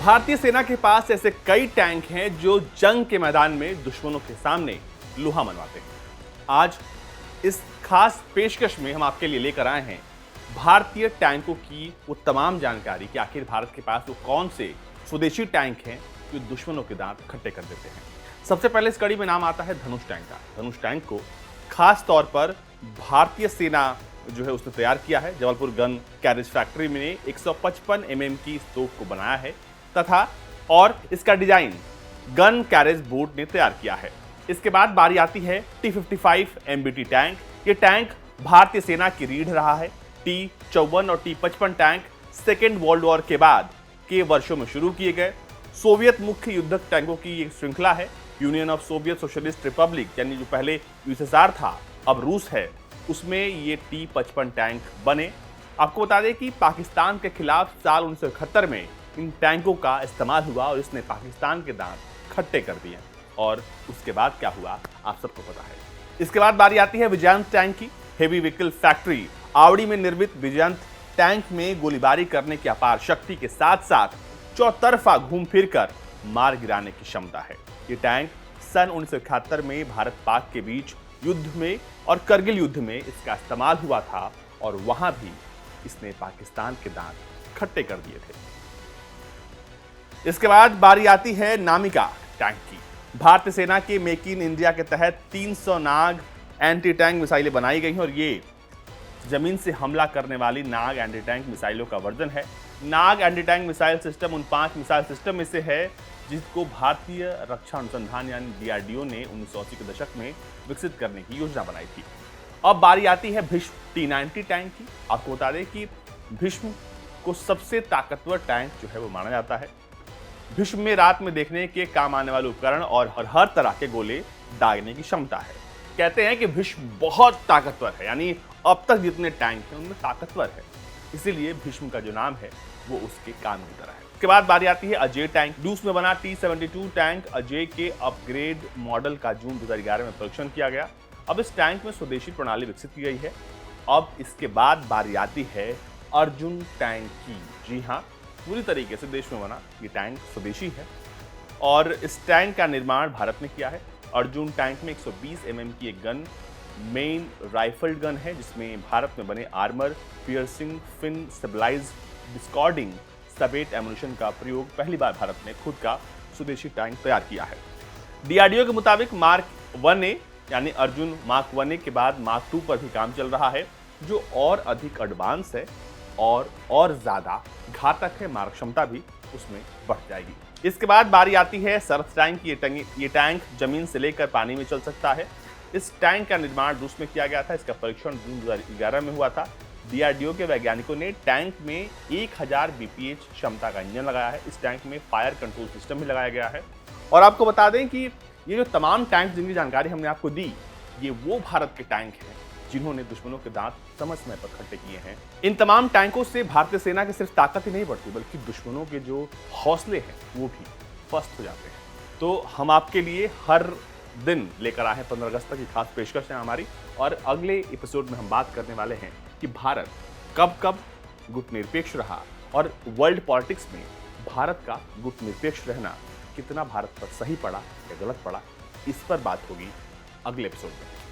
भारतीय सेना के पास ऐसे कई टैंक हैं जो जंग के मैदान में दुश्मनों के सामने लोहा मनवाते हैं। आज इस खास पेशकश में हम आपके लिए लेकर आए हैं भारतीय टैंकों की वो तमाम जानकारी कि आखिर भारत के पास वो कौन से स्वदेशी टैंक हैं जो दुश्मनों के दांत खट्टे कर देते हैं। सबसे पहले इस कड़ी में नाम आता है धनुष टैंक का। धनुष टैंक को खास तौर पर भारतीय सेना जो है उसने तैयार किया है। जबलपुर गन कैरेज फैक्ट्री में 155 mm की तोप को बनाया है तथा और इसका डिजाइन गन कैरेज बोर्ड ने तैयार किया है। इसके बाद बारी आती है T-55 MBT टैंक। ये टैंक भारतीय सेना की रीढ़ रहा है। T-54 और T-55 tank second world war के बाद के वर्षों में शुरू किए गए सोवियत मुख्य युद्धक टैंकों की एक श्रृंखला है। Union of Soviet socialist Republic यानी जो पहले यूएसएसआर था अब रूस है, उसमें ये T-55 टैंक बने। आपको बता दें कि पाकिस्तान के खिलाफ साल 1971 में इन टैंकों का इस्तेमाल हुआ और इसने पाकिस्तान के दांत खट्टे कर दिए। और उसके बाद क्या हुआ आप सबको पता है। इसके बाद बारी आती है विजयंत टैंक की। हेवी व्हीकल फैक्ट्री आवड़ी में निर्मित विजयंत टैंक में गोलीबारी करने की अपार शक्ति के साथ साथ चौतरफा घूम फिर कर मार गिराने की क्षमता है। ये टैंक सन 1971 में भारत पाक के बीच युद्ध में और करगिल युद्ध में इसका इस्तेमाल हुआ था और वहां भी इसने पाकिस्तान के दांत खट्टे कर दिए थे। इसके बाद बारी आती है नामिका टैंक की। भारतीय सेना के मेक इन इंडिया के तहत 300 नाग एंटी टैंक मिसाइलें बनाई गई हैं और ये जमीन से हमला करने वाली नाग एंटी टैंक मिसाइलों का वर्जन है। नाग एंटी टैंक मिसाइल सिस्टम उन 5 मिसाइल सिस्टम में से है जिसको भारतीय रक्षा अनुसंधान यानी DRDO ने 1980 के दशक में विकसित करने की योजना बनाई थी। अब बारी आती है भीष्म T-90 टैंक की। आपको बता दें कि भीष्म को सबसे ताकतवर टैंक जो है वो माना जाता है। भीष्म में रात में देखने के काम आने वाले उपकरण और हर तरह के गोले दागने की क्षमता है। कहते हैं कि भीष्म बहुत ताकतवर है, यानी अब तक जितने टैंक हैं उनमें ताकतवर है, इसीलिए भीष्म का जो नाम है वो उसके काम की तरह है। उसके बाद बारी आती है अजय टैंक। रूस में बना T-72 टैंक अजय के अपग्रेड मॉडल का जून 2011 में परीक्षण किया गया। अब इस टैंक में स्वदेशी प्रणाली विकसित की गई है। अब इसके बाद बारी आती है अर्जुन टैंक की। जी हाँ, पूरी तरीके से देश में बना ये टैंक स्वदेशी है और इस टैंक का निर्माण भारत ने किया है। अर्जुन टैंक में 120 mm की एक गन मेन राइफल्ड गन है जिसमें भारत में बने armour piercing fin stabilize discarding sabot ammunition का प्रयोग पहली बार भारत ने खुद का स्वदेशी टैंक तैयार किया है। DRDO के मुताबिक मार्क 1A यानी अर्जुन मार्क 1A के बाद मार्क 2 पर भी काम चल रहा है जो और अधिक एडवांस है और ज्यादा घातक है। मारक क्षमता भी उसमें बढ़ जाएगी। इसके बाद बारी आती है सरस टैंक। ये टैंक जमीन से लेकर पानी में चल सकता है। इस टैंक का निर्माण रूस में किया गया था। इसका परीक्षण जून 2011 में हुआ था। DRDO के वैज्ञानिकों ने टैंक में 1000 bph क्षमता का इंजन लगाया है। इस टैंक में फायर कंट्रोल सिस्टम भी लगाया गया है। और आपको बता दें कि ये जो तमाम टैंक जिनकी जानकारी हमने आपको दी, ये वो भारत के टैंक हैं जिन्होंने दुश्मनों के दांत समय समय पर खट्टे किए हैं। इन तमाम टैंकों से भारतीय सेना की सिर्फ ताकत ही नहीं बढ़ती बल्कि दुश्मनों के जो हौसले हैं वो भी पस्त हो जाते हैं। तो हम आपके लिए हर दिन लेकर आए हैं 15 अगस्त तक की खास पेशकश है हमारी। और अगले एपिसोड में हम बात करने वाले हैं कि भारत कब कब गुटनिरपेक्ष रहा और वर्ल्ड पॉलिटिक्स में भारत का गुटनिरपेक्ष रहना कितना भारत पर सही पड़ा या गलत पड़ा, इस पर बात होगी अगले एपिसोड में।